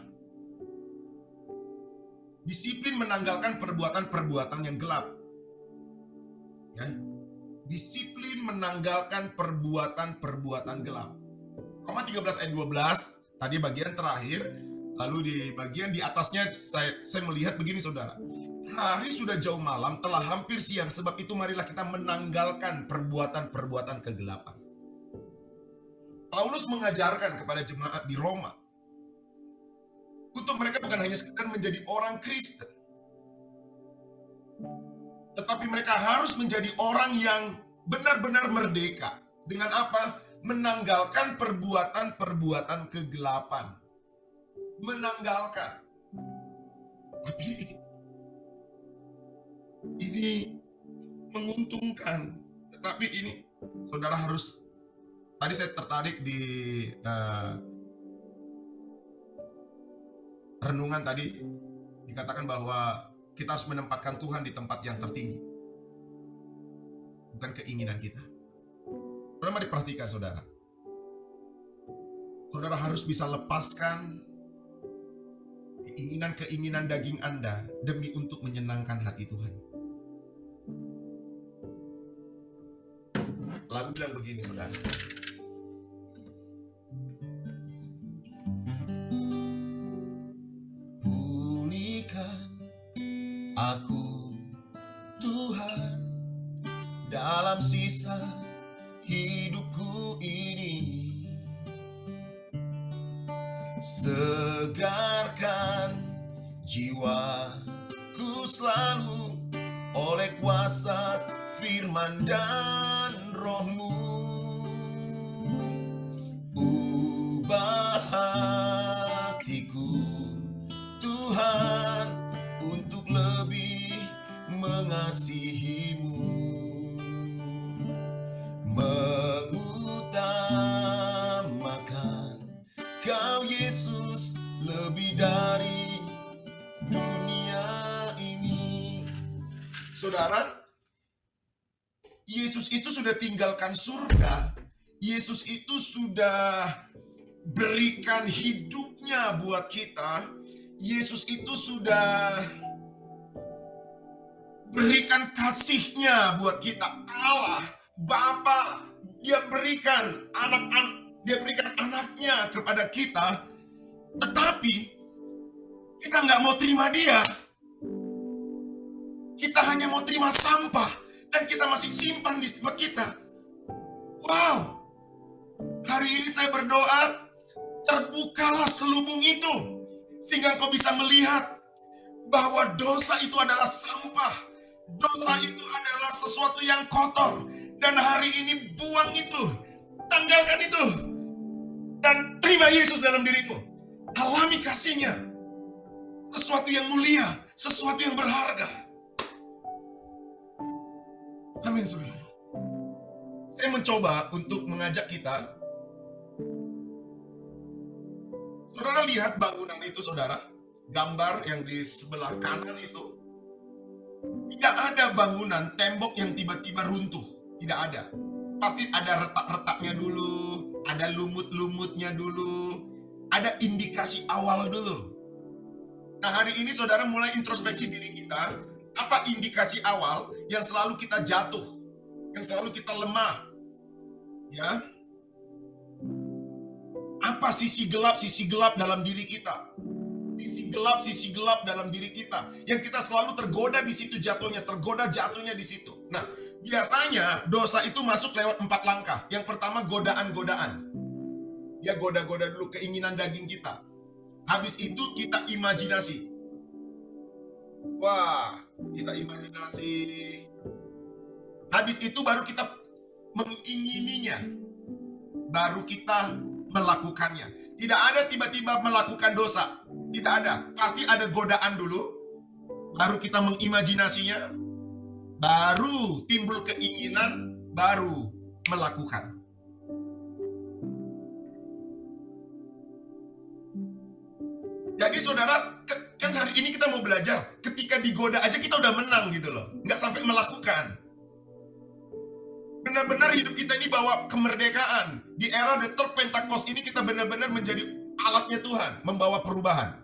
disiplin menanggalkan perbuatan-perbuatan yang gelap. Ya. Disiplin menanggalkan perbuatan-perbuatan gelap. Roma 13 ayat 12, tadi bagian terakhir, lalu di bagian di atasnya saya melihat begini saudara. Hari sudah jauh malam, telah hampir siang, sebab itu marilah kita menanggalkan perbuatan-perbuatan kegelapan. Paulus mengajarkan kepada jemaat di Roma, untuk mereka bukan hanya sekedar menjadi orang Kristen, tetapi mereka harus menjadi orang yang benar-benar merdeka. Dengan apa? Menanggalkan perbuatan-perbuatan kegelapan. Menanggalkan. Tapi ini menguntungkan. Tetapi ini, saudara harus, tadi saya tertarik di renungan tadi, dikatakan bahwa kita harus menempatkan Tuhan di tempat yang tertinggi. Bukan keinginan kita. Saudara, mari perhatikan saudara. Saudara harus bisa lepaskan keinginan-keinginan daging Anda demi untuk menyenangkan hati Tuhan. Lagu bilang begini saudara. Pulihkan aku Tuhan dalam sisa hidupku ini. Segarkan jiwaku selalu oleh kuasa firman dan roh-Mu. Ubah hatiku Tuhan untuk lebih mengasihi-Mu, mengutamakan Kau Yesus lebih dari dunia ini. Saudara, Yesus itu sudah tinggalkan surga. Yesus itu sudah berikan hidupnya buat kita. Yesus itu sudah berikan kasihnya buat kita. Allah, Bapa, Dia berikan Dia berikan anaknya kepada kita, tetapi kita nggak mau terima Dia. Kita hanya mau terima sampah, dan kita masih simpan di tempat kita. Wow, hari ini saya berdoa, terbukalah selubung itu, sehingga kau bisa melihat bahwa dosa itu adalah sampah. Dosa itu adalah sesuatu yang kotor, dan hari ini buang itu, tanggalkan itu, dan terima Yesus dalam dirimu. Alami kasih-Nya. Sesuatu yang mulia, sesuatu yang berharga. Amin, saudara. Saya mencoba untuk mengajak kita. Saudara lihat bangunan itu, saudara. Gambar yang di sebelah kanan itu. Tidak ada bangunan, tembok yang tiba-tiba runtuh. Tidak ada. Pasti ada retak-retaknya dulu, ada lumut-lumutnya dulu, ada indikasi awal dulu. Nah, hari ini saudara mulai introspeksi diri kita. Apa indikasi awal yang selalu kita jatuh, yang selalu kita lemah? Ya. Apa sisi gelap dalam diri kita? Sisi gelap dalam diri kita, yang kita selalu tergoda di situ jatuhnya, di situ. Nah, biasanya dosa itu masuk lewat 4 langkah. Yang pertama, godaan-godaan. Dia goda-goda dulu keinginan daging kita. Habis itu kita imajinasi. Wah, kita imajinasi. Habis itu baru kita mengingininya. Baru kita melakukannya. Tidak ada tiba-tiba melakukan dosa. Tidak ada. Pasti ada godaan dulu. Baru kita mengimajinasinya. Baru timbul keinginan. Baru melakukan. Jadi saudara, kan hari ini kita mau belajar. Ketika digoda aja kita udah menang gitu loh. Nggak sampai melakukan. Benar-benar hidup kita ini bawa kemerdekaan. Di era The Third Pentecost ini kita benar-benar menjadi alatnya Tuhan. Membawa perubahan.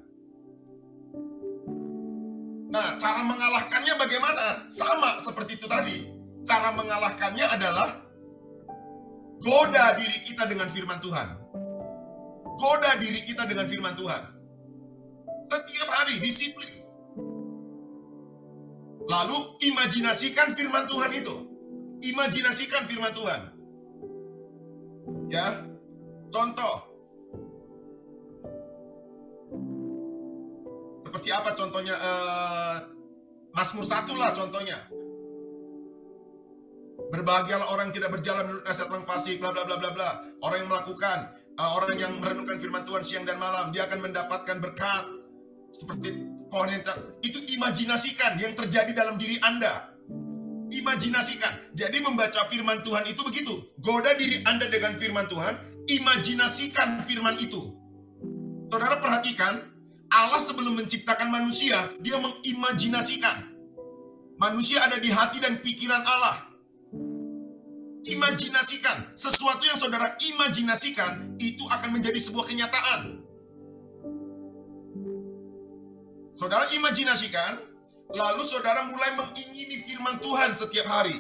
Nah, cara mengalahkannya bagaimana? Sama seperti itu tadi. Cara mengalahkannya adalah goda diri kita dengan firman Tuhan. Goda diri kita dengan firman Tuhan. Setiap hari disiplin. Lalu imajinasikan firman Tuhan itu. Imajinasikan firman Tuhan. Ya. Contoh. Seperti apa contohnya? Mazmur 1 lah contohnya. Berbahagialah orang yang tidak berjalan menurut nasihat orang fasik, bla bla bla bla bla. Orang yang melakukan, orang yang merenungkan firman Tuhan siang dan malam, dia akan mendapatkan berkat. Seperti pohon yang itu imajinasikan yang terjadi dalam diri Anda. Imajinasikan. Jadi membaca firman Tuhan itu begitu. Goda diri Anda dengan firman Tuhan, imajinasikan firman itu. Saudara perhatikan, Allah sebelum menciptakan manusia, dia mengimajinasikan. Manusia ada di hati dan pikiran Allah. Imajinasikan. Sesuatu yang saudara imajinasikan, itu akan menjadi sebuah kenyataan. Saudara imajinasikan, lalu saudara mulai mengingini firman Tuhan setiap hari.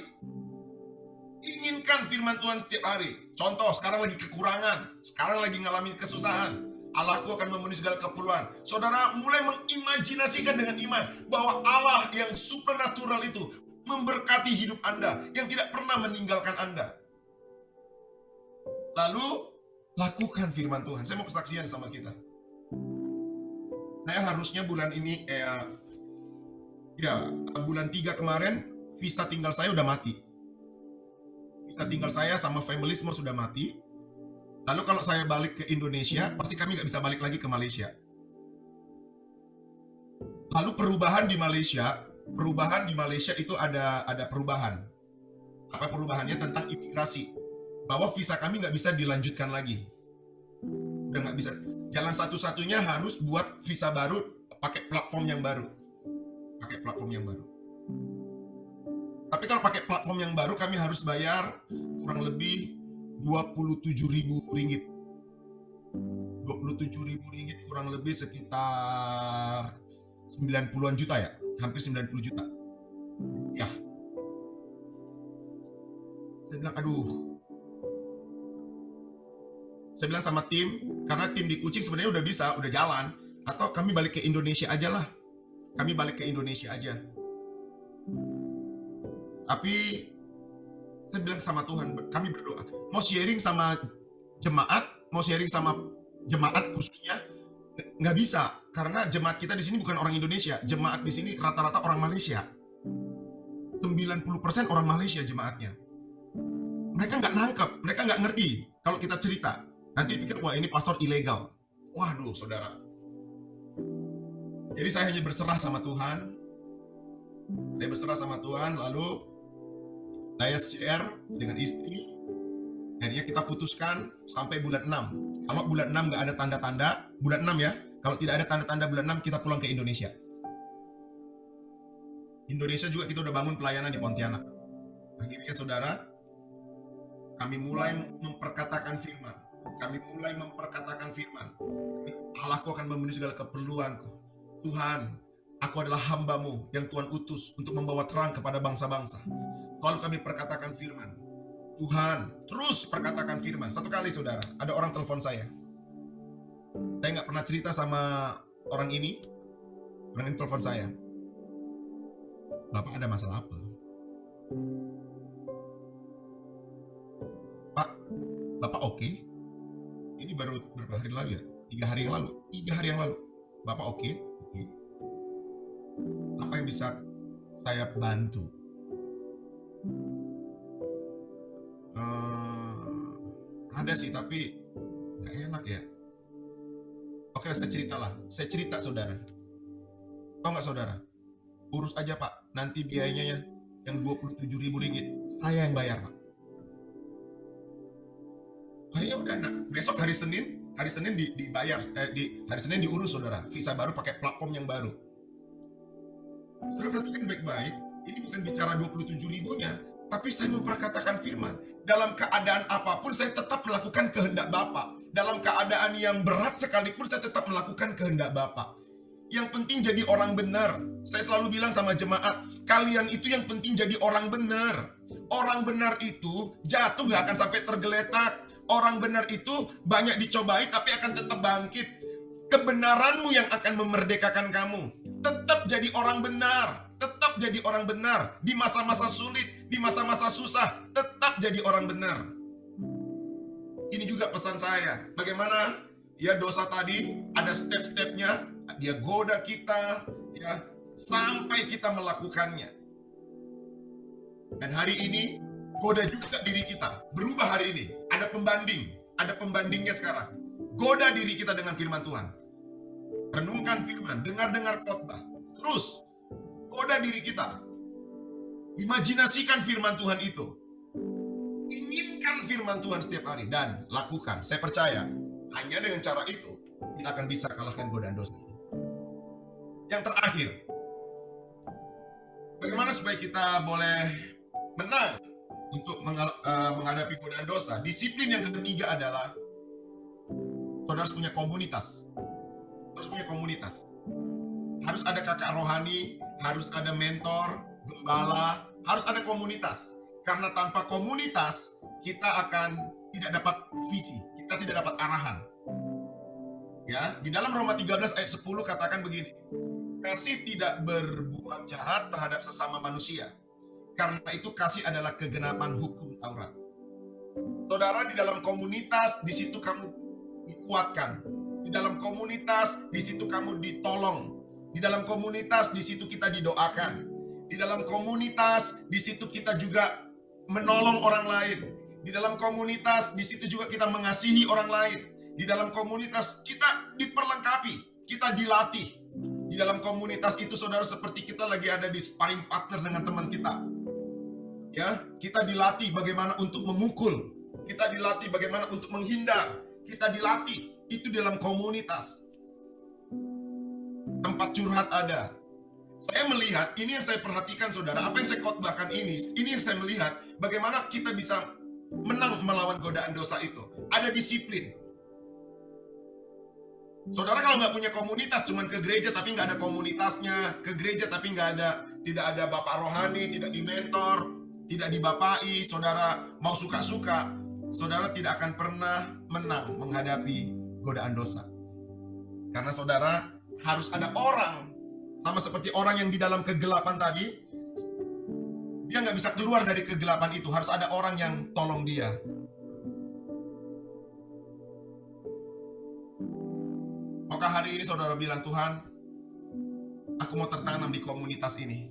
Inginkan firman Tuhan setiap hari. Contoh, sekarang lagi kekurangan, sekarang lagi ngalamin kesusahan. Allahku akan memenuhi segala keperluan. Saudara mulai mengimajinasikan dengan iman bahwa Allah yang supernatural itu memberkati hidup Anda, yang tidak pernah meninggalkan Anda. Lalu, lakukan firman Tuhan. Saya mau kesaksian sama kita. Saya harusnya bulan ini, bulan 3 kemarin, visa tinggal saya udah mati. Visa tinggal saya sama family semua sudah mati. Lalu kalau saya balik ke Indonesia, pasti kami nggak bisa balik lagi ke Malaysia. Lalu perubahan di Malaysia itu ada perubahan. Apa perubahannya? Tentang imigrasi. Bahwa visa kami nggak bisa dilanjutkan lagi. Udah nggak bisa. Jalan satu-satunya harus buat visa baru, pakai platform yang baru. Tapi kalau pakai platform yang baru, kami harus bayar kurang lebih 27.000 ringgit. 27.000 ringgit kurang lebih sekitar 90-an juta ya. Hampir 90 juta. Ya. Saya bilang, Saya bilang sama tim, karena tim di Kuching sebenarnya udah bisa, udah jalan. Atau kami balik ke Indonesia aja lah. Kami balik ke Indonesia aja. Tapi saya bilang sama Tuhan, kami berdoa. Mau sharing sama jemaat khususnya, nggak bisa. Karena jemaat kita di sini bukan orang Indonesia. Jemaat di sini rata-rata orang Malaysia. 90% orang Malaysia jemaatnya. Mereka nggak nangkep, mereka nggak ngerti kalau kita cerita. Nanti pikir, wah ini pastor ilegal. Waduh, saudara. Jadi saya hanya berserah sama Tuhan. Lalu saya share dengan istri. Akhirnya kita putuskan sampai bulan 6. Kalau bulan 6 nggak ada tanda-tanda, bulan 6 ya. Kalau tidak ada tanda-tanda bulan 6, kita pulang ke Indonesia. Indonesia juga kita udah bangun pelayanan di Pontianak. Akhirnya saudara, kami mulai memperkatakan firman. Allahku akan memenuhi segala keperluanku. Tuhan, aku adalah hamba-Mu yang Tuhan utus untuk membawa terang kepada bangsa-bangsa. Lalu kami perkatakan firman. Tuhan, terus perkatakan firman. Satu kali saudara, ada orang telepon saya. Saya nggak pernah cerita sama orang ini. Orang ini telepon saya. Bapak ada masalah apa? Pak, Bapak oke? Ini baru berapa hari lalu ya? 3 hari yang lalu. 3 hari yang lalu. Bapak oke? Oke. Apa yang bisa saya bantu? Ada sih, tapi nggak enak ya. Oke, saya ceritalah. Saya cerita, saudara. Tahu nggak, saudara? Urus aja, Pak. Nanti biayanya ya, yang 27.000 ringgit. Saya yang bayar, Pak. Akhirnya udah, nah, besok hari Senin dibayar, hari Senin diurus, saudara. Visa baru pakai platform yang baru. Saudara perhatikan baik-baik, ini bukan bicara 27.000-nya, tapi saya memperkatakan firman. Dalam keadaan apapun saya tetap melakukan kehendak Bapa. Dalam keadaan yang berat sekalipun saya tetap melakukan kehendak Bapa. Yang penting jadi orang benar. Saya selalu bilang sama jemaat, kalian itu yang penting jadi orang benar. Orang benar itu jatuh gak akan sampai tergeletak. Orang benar itu banyak dicobai tapi akan tetap bangkit. Kebenaranmu yang akan memerdekakan kamu. Tetap jadi orang benar. Tetap jadi orang benar. Di masa-masa sulit, di masa-masa susah, tetap jadi orang benar. Ini juga pesan saya. Bagaimana? Ya, dosa tadi ada step-stepnya. Dia goda kita, ya, sampai kita melakukannya. Dan hari ini goda juga diri kita. Berubah hari ini. Ada pembandingnya sekarang. Goda diri kita dengan firman Tuhan. Renungkan firman, dengar-dengar khotbah. Terus goda diri kita. Imajinasikan firman Tuhan itu. Inginkan firman Tuhan setiap hari dan lakukan. Saya percaya hanya dengan cara itu kita akan bisa kalahkan godaan dosa. Yang terakhir, bagaimana supaya kita boleh menang untuk menghadapi godaan dosa? Disiplin yang ketiga adalah saudara harus punya komunitas. Harus punya komunitas. Harus ada kakak rohani, harus ada mentor, gembala, harus ada komunitas. Karena tanpa komunitas, kita akan tidak dapat visi, kita tidak dapat arahan. Ya, di dalam Roma 13 ayat 10 katakan begini. Kasih tidak berbuat jahat terhadap sesama manusia. Karena itu kasih adalah kegenapan hukum Taurat. Saudara, di dalam komunitas, di situ kamu dikuatkan. Di dalam komunitas, di situ kamu ditolong. Di dalam komunitas, di situ kita didoakan. Di dalam komunitas, di situ kita juga menolong orang lain. Di dalam komunitas, di situ juga kita mengasihi orang lain. Di dalam komunitas, kita diperlengkapi, kita dilatih. Di dalam komunitas itu, saudara, seperti kita lagi ada di sparring partner dengan teman kita. Ya, kita dilatih bagaimana untuk memukul. Kita dilatih bagaimana untuk menghindar. Kita dilatih. Itu dalam komunitas. Tempat curhat ada. Saya melihat, ini yang saya perhatikan, saudara. Apa yang saya khotbahkan ini yang saya melihat. Bagaimana kita bisa menang melawan godaan dosa itu. Ada disiplin. Saudara kalau nggak punya komunitas, cuman ke gereja tapi nggak ada komunitasnya, ke gereja tapi tidak ada bapak rohani, tidak dimentor, tidak dibapai, saudara mau suka-suka, saudara tidak akan pernah menang menghadapi godaan dosa. Karena saudara harus ada orang, sama seperti orang yang di dalam kegelapan tadi, dia nggak bisa keluar dari kegelapan itu, harus ada orang yang tolong dia. Maka hari ini saudara bilang, Tuhan, aku mau tertanam di komunitas ini.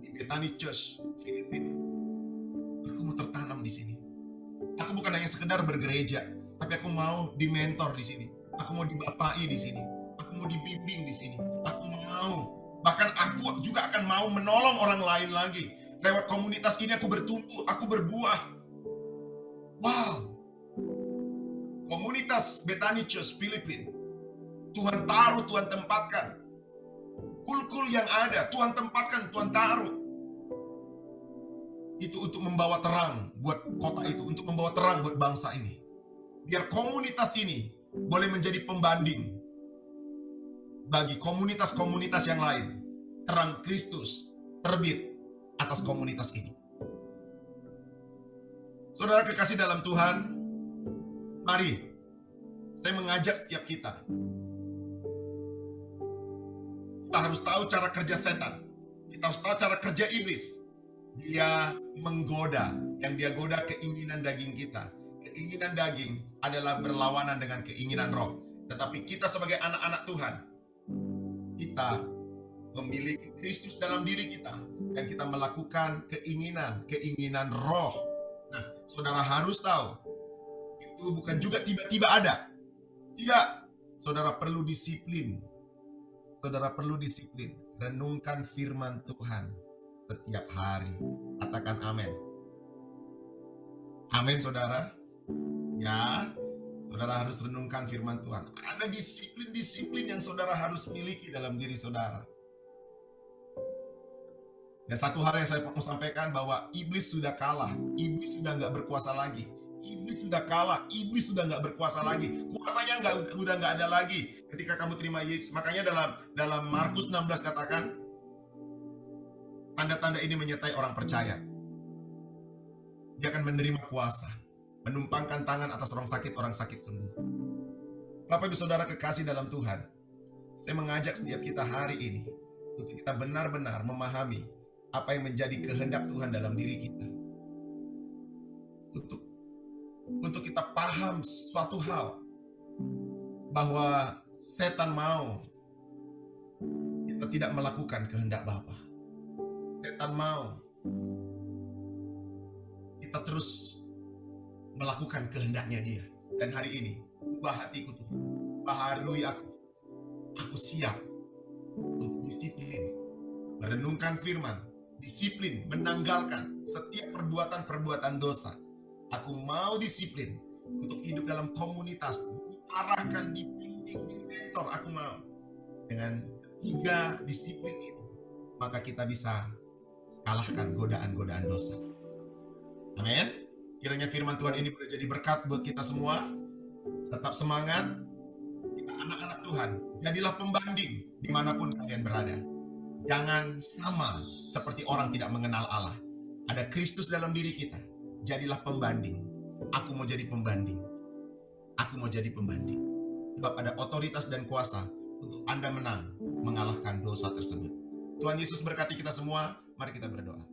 Di Bethany Church, Filipina. Aku mau tertanam di sini. Aku bukan hanya sekedar bergereja, tapi aku mau dimentor di sini. Aku mau dibapai di sini. Aku mau dibimbing di sini. Aku mau. Bahkan aku juga akan mau menolong orang lain lagi. Lewat komunitas ini aku bertumbuh, aku berbuah. Wow. Komunitas Bethany Church Filipina. Tuhan taruh, Tuhan tempatkan. Kul-kul yang ada, Tuhan tempatkan, Tuhan taruh. Itu untuk membawa terang buat kota itu, untuk membawa terang buat bangsa ini. Biar komunitas ini boleh menjadi pembanding bagi komunitas-komunitas yang lain. Terang Kristus terbit atas komunitas ini. Saudara kekasih dalam Tuhan, mari saya mengajak setiap kita. Kita harus tahu cara kerja setan. Kita harus tahu cara kerja iblis. Dia menggoda. Yang dia goda keinginan daging kita. Keinginan daging adalah berlawanan dengan keinginan roh. Tetapi kita sebagai anak-anak Tuhan, kita memiliki Kristus dalam diri kita, dan kita melakukan keinginan roh. Nah, saudara harus tahu, itu bukan juga tiba-tiba ada. Tidak, saudara perlu disiplin. Saudara perlu disiplin. Renungkan firman Tuhan setiap hari. Katakan amin. Amin, saudara. Ya, saudara harus renungkan firman Tuhan. Ada disiplin-disiplin yang saudara harus miliki dalam diri saudara. Dan satu hal yang saya mau sampaikan, bahwa iblis sudah kalah. Iblis sudah nggak berkuasa lagi. Iblis sudah kalah. Iblis sudah nggak berkuasa lagi. Kuasanya udah nggak ada lagi ketika kamu terima Yesus. Makanya dalam Markus 16 katakan, tanda-tanda ini menyertai orang percaya. Dia akan menerima kuasa, menumpangkan tangan atas orang sakit sembuh. Bapak Ibu Saudara kekasih dalam Tuhan, saya mengajak setiap kita hari ini untuk kita benar-benar memahami apa yang menjadi kehendak Tuhan dalam diri kita. Untuk kita paham suatu hal, bahwa setan mau kita tidak melakukan kehendak Bapa. Setan mau kita terus melakukan kehendaknya dia. Dan hari ini, ubah hatiku Tuhan, baharui aku. Aku siap untuk disiplin, merenungkan firman, disiplin, menanggalkan setiap perbuatan-perbuatan dosa. Aku mau disiplin untuk hidup dalam komunitas, diarahkan, dibimbing, dimentor. Aku mau. Dengan 3 disiplin itu, maka kita bisa kalahkan godaan-godaan dosa. Amin. Kiranya firman Tuhan ini boleh jadi berkat buat kita semua. Tetap semangat. Kita anak-anak Tuhan. Jadilah pembanding dimanapun kalian berada. Jangan sama seperti orang tidak mengenal Allah. Ada Kristus dalam diri kita. Jadilah pembanding. Aku mau jadi pembanding. Aku mau jadi pembanding. Sebab ada otoritas dan kuasa untuk Anda menang, mengalahkan dosa tersebut. Tuhan Yesus berkati kita semua. Mari kita berdoa.